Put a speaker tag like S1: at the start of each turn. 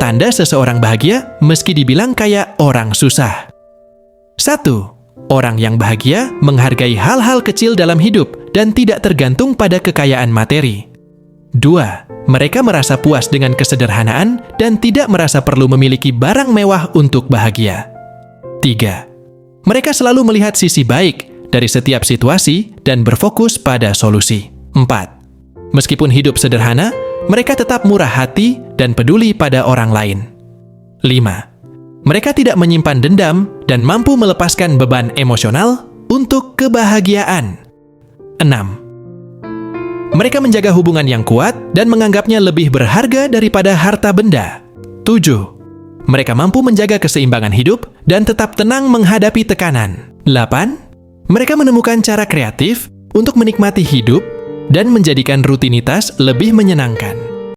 S1: Tanda seseorang bahagia meski dibilang kayak orang susah. 1. Orang yang bahagia menghargai hal-hal kecil dalam hidup dan tidak tergantung pada kekayaan materi. 2. Mereka merasa puas dengan kesederhanaan dan tidak merasa perlu memiliki barang mewah untuk bahagia. 3. Mereka selalu melihat sisi baik dari setiap situasi dan berfokus pada solusi. 4. Meskipun hidup sederhana, mereka tetap murah hati dan peduli pada orang lain. 5. Mereka tidak menyimpan dendam dan mampu melepaskan beban emosional untuk kebahagiaan. 6. Mereka menjaga hubungan yang kuat dan menganggapnya lebih berharga daripada harta benda. 7. Mereka mampu menjaga keseimbangan hidup dan tetap tenang menghadapi tekanan. 8. Mereka menemukan cara kreatif untuk menikmati hidup dan menjadikan rutinitas lebih menyenangkan.